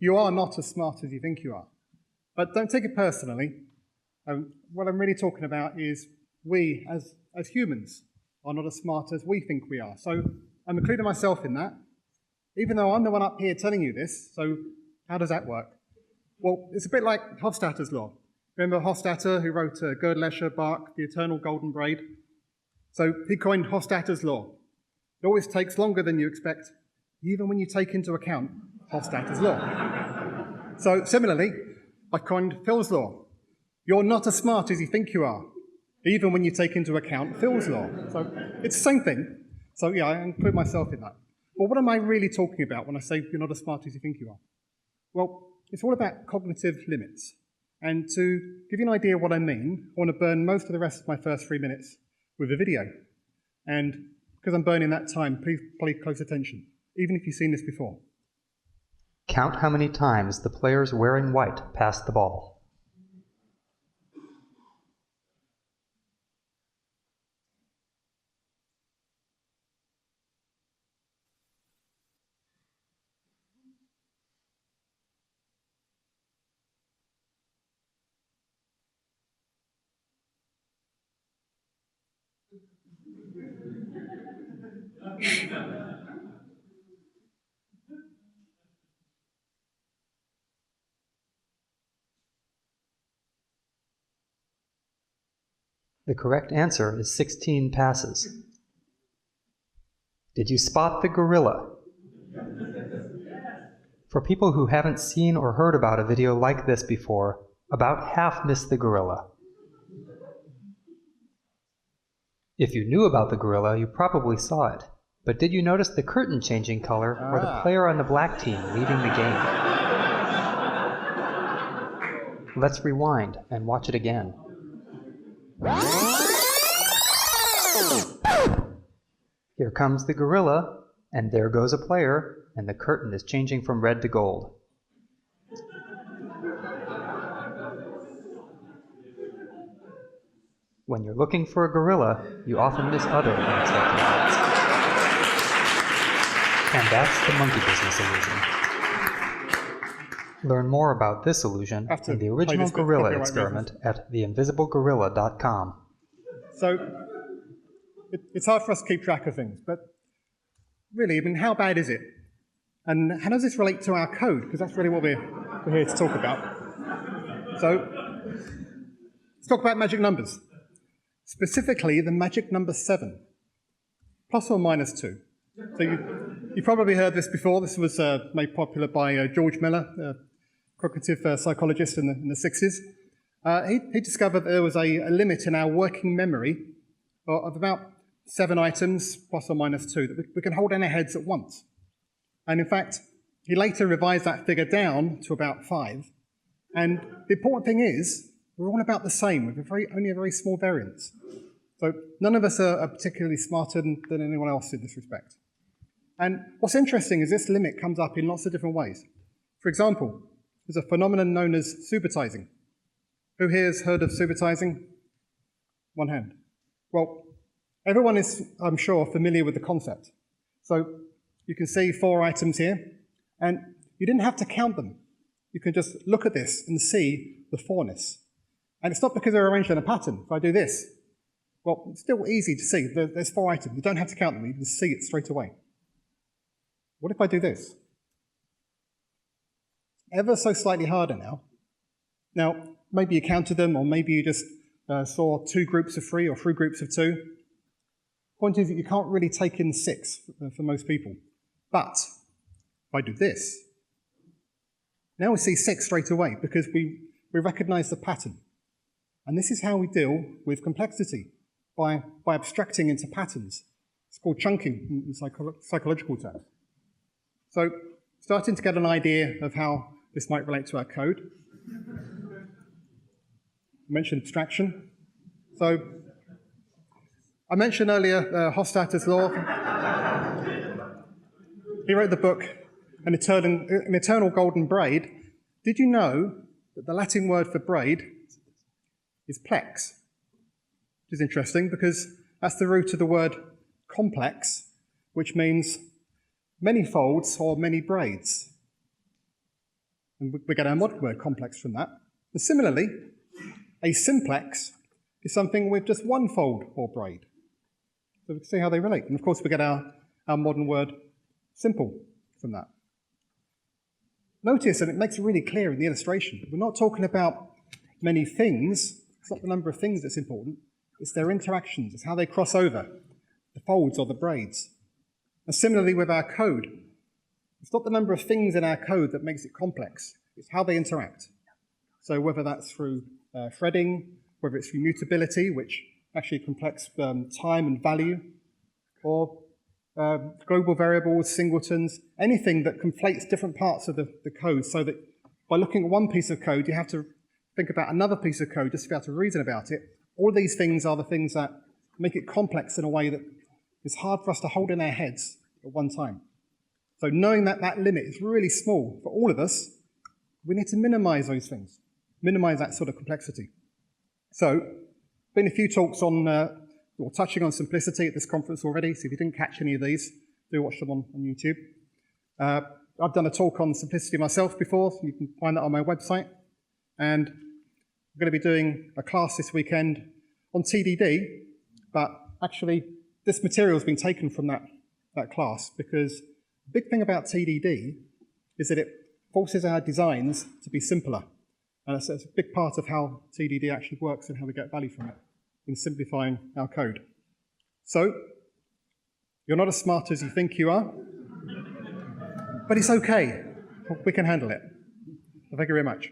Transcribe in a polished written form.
you are not as smart as you think you are. But don't take it personally. What I'm really talking about is we, as humans, are not as smart as we think we are. So I'm including myself in that, even though I'm the one up here telling you this. So how does that work? Well, it's a bit like Hofstadter's law. Remember Hofstadter, who wrote Gödel, Bach, the Eternal Golden Braid? So he coined Hofstadter's law. It always takes longer than you expect, even when you take into account Hofstadter's law. So similarly, I coined Phil's law. You're not as smart as you think you are, even when you take into account Phil's law. So it's the same thing. So yeah, I include myself in that. But what am I really talking about when I say you're not as smart as you think you are? Well, it's all about cognitive limits. And to give you an idea of what I mean, I want to burn most of the rest of my first 3 minutes with a video. And because I'm burning that time, please pay close attention, even if you've seen this before. Count how many times the players wearing white pass the ball. The correct answer is 16 passes. Did you spot the gorilla? For people who haven't seen or heard about a video like this before, about half missed the gorilla. If you knew about the gorilla, you probably saw it. But did you notice the curtain changing color or the player on the black team leaving the game? Let's rewind and watch it again. Here comes the gorilla, and there goes a player, and the curtain is changing from red to gold. When you're looking for a gorilla, you often miss other unexpected things. And that's the monkey business illusion. Learn more about this illusion and the original gorilla experiment at theinvisiblegorilla.com. So it's hard for us to keep track of things, but really, I mean, how bad is it? And how does this relate to our code? Because that's really what we're here to talk about. So let's talk about magic numbers. Specifically, the magic number 7, plus or minus 2. So you probably heard this before. This was made popular by George Miller, a cognitive psychologist in the 60s. He discovered there was a limit in our working memory of about 7 items, plus or minus 2, that we can hold in our heads at once. And in fact, he later revised that figure down to about 5. And the important thing is, we're all about the same, with only a very small variance. So none of us are particularly smarter than anyone else in this respect. And what's interesting is this limit comes up in lots of different ways. For example, there's a phenomenon known as supertizing. Who here has heard of supertizing? One hand. Well, everyone is, I'm sure, familiar with the concept. So you can see 4 items here, and you didn't have to count them. You can just look at this and see the 4-ness. And it's not because they're arranged in a pattern. If I do this, well, it's still easy to see. There's 4 items. You don't have to count them. You can see it straight away. What if I do this? Ever so slightly harder now. Now, maybe you counted them, or maybe you just saw 2 groups of 3 or 3 groups of 2. Point is that you can't really take in 6 for most people. But if I do this, now we see 6 straight away because we recognize the pattern. And this is how we deal with complexity, by abstracting into patterns. It's called chunking in psychological terms. So, starting to get an idea of how this might relate to our code. I mentioned abstraction. So, I mentioned earlier Hofstadter's law. He wrote the book, An Eternal Golden Braid. Did you know that the Latin word for braid is plex? Which is interesting because that's the root of the word complex, which means many folds or many braids. And we get our modern word complex from that. And similarly, a simplex is something with just one fold or braid. So we can see how they relate. And of course, we get our modern word simple from that. Notice, and it makes it really clear in the illustration, we're not talking about many things. It's not the number of things that's important. It's their interactions. It's how they cross over, the folds or the braids. And similarly with our code, it's not the number of things in our code that makes it complex. It's how they interact. So whether that's through threading, whether it's through mutability, which actually complex time and value, or global variables, singletons, anything that conflates different parts of the code so that by looking at one piece of code, you have to think about another piece of code just to be able to reason about it. All of these things are the things that make it complex in a way that is hard for us to hold in our heads at one time. So knowing that that limit is really small for all of us, we need to minimize those things, minimize that sort of complexity. So, been a few talks on, or touching on simplicity at this conference already, so if you didn't catch any of these, do watch them on YouTube. I've done a talk on simplicity myself before, so you can find that on my website. And I'm going to be doing a class this weekend on TDD, but actually this material has been taken from that class because the big thing about TDD is that it forces our designs to be simpler. And it's a big part of how TDD actually works and how we get value from it in simplifying our code. So, you're not as smart as you think you are, but it's okay. We can handle it. So thank you very much.